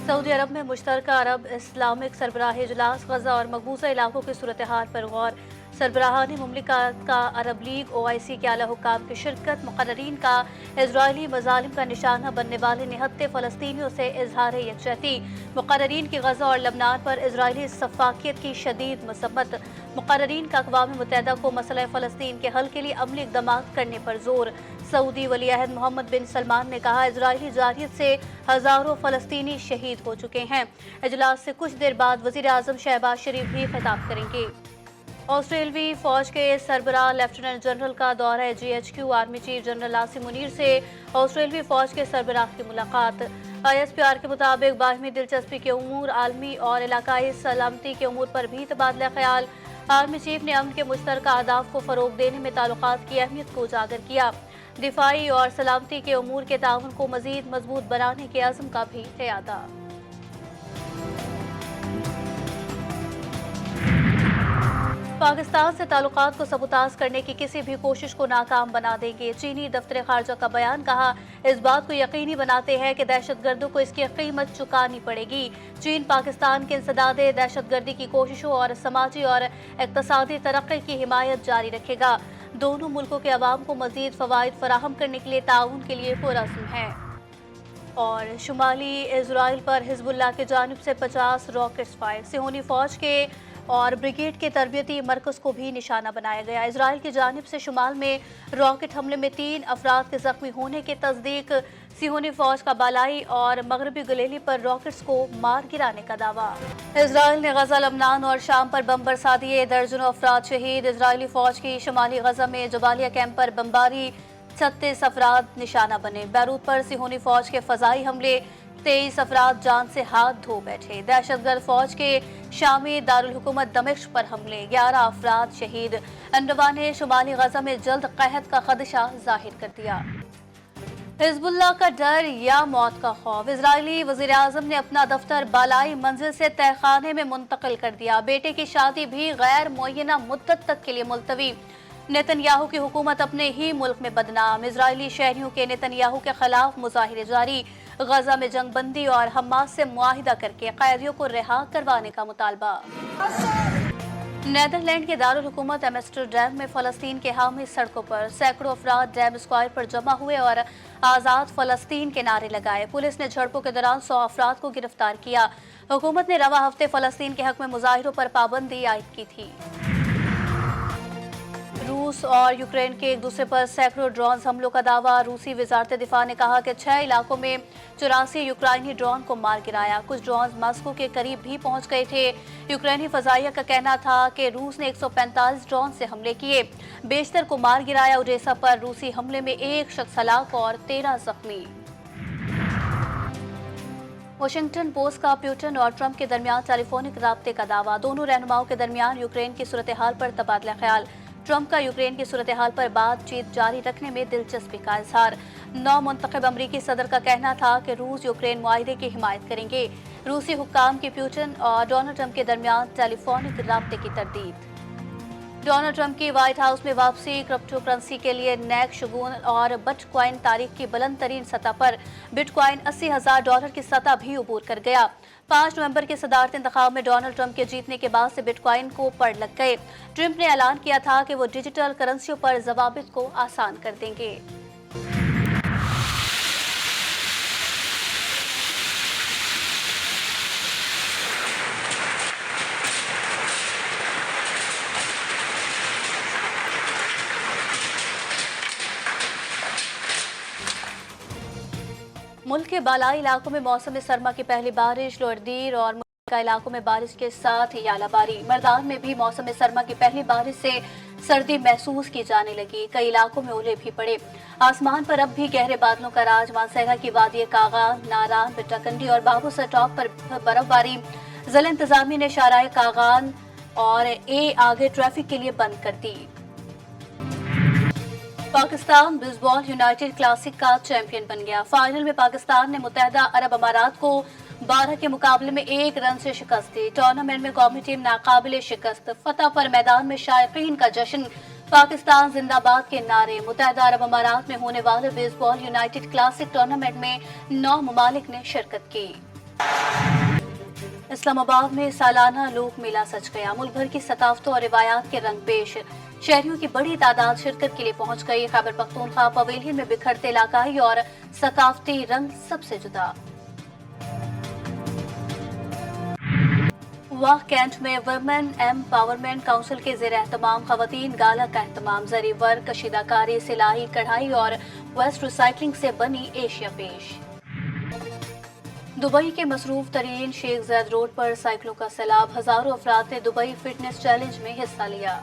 Saudi अरब में मुश्तरका अरब Islamic सरबराही इजलास गजा और मकबूजा इलाकों की सूरत हाल पर गौर। सरबराहान मुमलिकत का अरब लीग OIC के आला हुक्काम की शिरकत। मुकर्ररीन का इजरायली मजालिम का निशाना बनने वाले निहत्ते फ़लस्तीनियों से इजहार यकजहती। मुकर्ररीन की गजा और लबनान पर इजरायली सफाकियत की शदीद मसम्मत। मुकर्ररीन का अक़वाम मुत्तहिदा को मसला फ़लस्तीन के हल के लिए अमली इक़दाम करने पर जोर। सऊदी वली अहद मोहम्मद बिन सलमान ने कहा, इजरायली जारियत से हज़ारों फ़लस्तीनी शहीद हो चुके हैं। इजलास से कुछ देर बाद वज़ीर आज़म शहबाज शरीफ भी खिताब करेंगे। ऑस्ट्रेलवी फौज के सरबराह लेफ्टिनेंट जनरल का दौरा GHQ। Army chief general Asim Munir से ऑस्ट्रेलवी फौज के सरबराह की मुलाकात। ISPR के मुताबिक बाहमी दिलचस्पी के उमूर, आलमी और इलाकाई सलामती के उमूर पर भी तबादला ख्याल। आर्मी चीफ ने अमन के मुश्तरका अहदाफ को फ़रोग देने में ताल्लुकात की अहमियत को उजागर किया। दिफाई और सलामती के उमूर के ताउन को मज़ीद मजबूत बनाने के अज़्म का भी इयादा। पाकिस्तान से ताल्लुकात को सबूताज करने की किसी भी कोशिश को नाकाम बना देंगे। चीनी दफ्तर खारजा का बयान। कहा, इस बात को यकीनी बनाते हैं कि दहशतगर्दों को इसकी कीमत चुकानी पड़ेगी। चीन पाकिस्तान के इंसदाद दहशतगर्दी की कोशिशों और समाजी और इक़्तिसादी तरक्की की हिमायत जारी रखेगा। दोनों मुल्कों के अवाम को मज़ीद फ़वाइद फराहम करने के लिए ताउन के लिए पुरअज़्म है। और शुमाली इजराइल पर हिजबुल्लाह की जानिब से 50 रॉकेट्स फायर। सिहोनी फौज के और ब्रिगेड के तरबियती मरकज़ को भी निशाना बनाया गया। इजराइल की जानिब से शुमाल में रॉकेट हमले में 3 अफराद के जख्मी होने की तस्दीक। सिहोनी फौज का बालाई और मगरबी गलेली पर रॉकेट्स को मार गिराने का दावा। इजराइल ने गजा, लबनान और शाम पर बम बरसा दिए। दर्जनों अफराद शहीद। इजरायली फौज की शुमाली गजा में जबालिया कैंप पर बमबारी, 36 अफराद निशाना बने। बैरूत पर सिहोनी फौज के फजाई हमले, 23 अफराद जान से हाथ धो बैठे। दहशतगर्द फौज के शामी दारुल हुकूमत दमिश्क पर हमले, 11 अफराद शहीद। अनरवा ने शुमाली गजा में जल्द कहत का खदशा जाहिर कर दिया। हिजबुल्लाह का डर या मौत का खौफ। इजरायली वज़ीर आज़म ने अपना दफ्तर बालाई मंजिल से तहखाने में मुंतकिल कर दिया। बेटे की शादी भी गैर मुअय्यना मुद्दत तक के लिए मुलतवी। नेतन्याहू की हुकूमत अपने ही मुल्क में बदनाम। इजरायली शहरियों के नेतन्याहू के खिलाफ मुजाहिरे जारी। गजा में जंग बंदी और हमास से मुआहिदा करके कैदियों को रिहा करवाने का मुतालबा। नेदरलैंड के दारुल हुकूमत एम्स्टरडैम में फ़लस्तीन के हामी सड़कों पर सैकड़ों अफराद डैम स्क्वायर पर जमा हुए और आज़ाद फ़लस्तीन के नारे लगाए। पुलिस ने झड़पों के दौरान 100 अफराद को गिरफ्तार किया। हुकूमत ने रवा हफ्ते फ़लस्तीन के हक में मुजाहिरों पर पाबंदी आयद की थी। रूस और यूक्रेन के एक दूसरे पर सैकड़ों ड्रोन हमलों का दावा। रूसी वजारत दिफा ने कहा कि 6 इलाकों में 84 यूक्रेनी ड्रोन को मार गिराया। कुछ ड्रोन मास्को के करीब भी पहुंच गए थे। यूक्रेनी फजाइया का कहना था कि रूस ने 145 ड्रोन से हमले किए, बेशतर को मार गिराया। ओडेसा पर रूसी हमले में 1 शख्स हलाक और 13 जख्मी। वाशिंगटन पोस्ट का पुतिन और ट्रंप के दरमियान टेलीफोनिक राब्ते का दावा। दोनों रहनुमाओं के दरमियान यूक्रेन की सूरत हाल पर तबादला ख्याल। ट्रंप का यूक्रेन की सूरत हाल पर बातचीत जारी रखने में दिलचस्पी का इजहार। नौ मुंतखब अमरीकी सदर का कहना था कि रूस यूक्रेन मुआहिदे की हिमायत करेंगे। रूसी हुक्काम की पुतिन और डोनाल्ड ट्रंप के दरमियान टेलीफोनिक राब्ते की तरदीद। डोनाल्ड ट्रंप की व्हाइट हाउस में वापसी। क्रिप्टो करेंसी के लिए नैक शगुन और बिटकॉइन तारीख की बुलंद तरीन सतह पर। बिटकॉइन $80,000 की सतह भी उबूर कर गया। 5 नवंबर के सदारती इंतखाब में डोनाल्ड ट्रंप के जीतने के बाद से बिटकॉइन को पड़ लग गए। ट्रंप ने ऐलान किया था कि वो डिजिटल करेंसियों पर ज़वाबित को आसान कर देंगे। मुल्क के बालाई इलाकों में मौसम सरमा की पहली बारिश। लोअरदीर और मुल्का इलाकों में बारिश के साथ ही आलाबारी। मर्दान में भी मौसम सरमा की पहली बारिश से सर्दी महसूस की जाने लगी। कई इलाकों में ओले भी पड़े। आसमान पर अब भी गहरे बादलों का राज। मानसहरा की वादी कागान, नारान, बिट्टाकंडी और बाबूसर टॉप पर बर्फबारी। जिला इंतजामिया ने शाराए कागान और आगे ट्रैफिक के लिए बंद कर दी। पाकिस्तान बेसबॉल यूनाइटेड क्लासिक का चैंपियन बन गया। फाइनल में पाकिस्तान ने मुत्तहिदा अरब अमारात को 12 के मुकाबले में 1 रन से शिकस्त दी। टूर्नामेंट में कौमी टीम नाकाबिले शिकस्त। फतह पर मैदान में शायकीन का जश्न। पाकिस्तान जिंदाबाद के नारे। मुत्तहिदा अरब अमारात में होने वाले बेसबॉल यूनाइटेड क्लासिक टूर्नामेंट में 9 ममालिक ने शिरकत की। इस्लामाबाद में सालाना लोक मेला सज गया। मुल्क भर की सकाफतों और रिवायात के रंग पेश। शहरियों की बड़ी तादाद शिरकत के लिए पहुंच गई। खैबर पख्तूनख्वा पवेलियन में बिखरते इलाकाई और सकाफती रंग सबसे जुदा। वाह कैंट में वुमेन एम्पावरमेंट काउंसिल के ज़ेर एहतमाम खवातीन गाला का एहतमाम। जरी वर्क, कशीदाकारी, सिलाई, कढ़ाई और वेस्ट रिसाइकलिंग से बनी एशिया पेश। दुबई के मसरूफ तरीन शेख ज़ैद रोड पर साइकिलों का सैलाब। हजारों अफराद ने दुबई फिटनेस चैलेंज में हिस्सा लिया।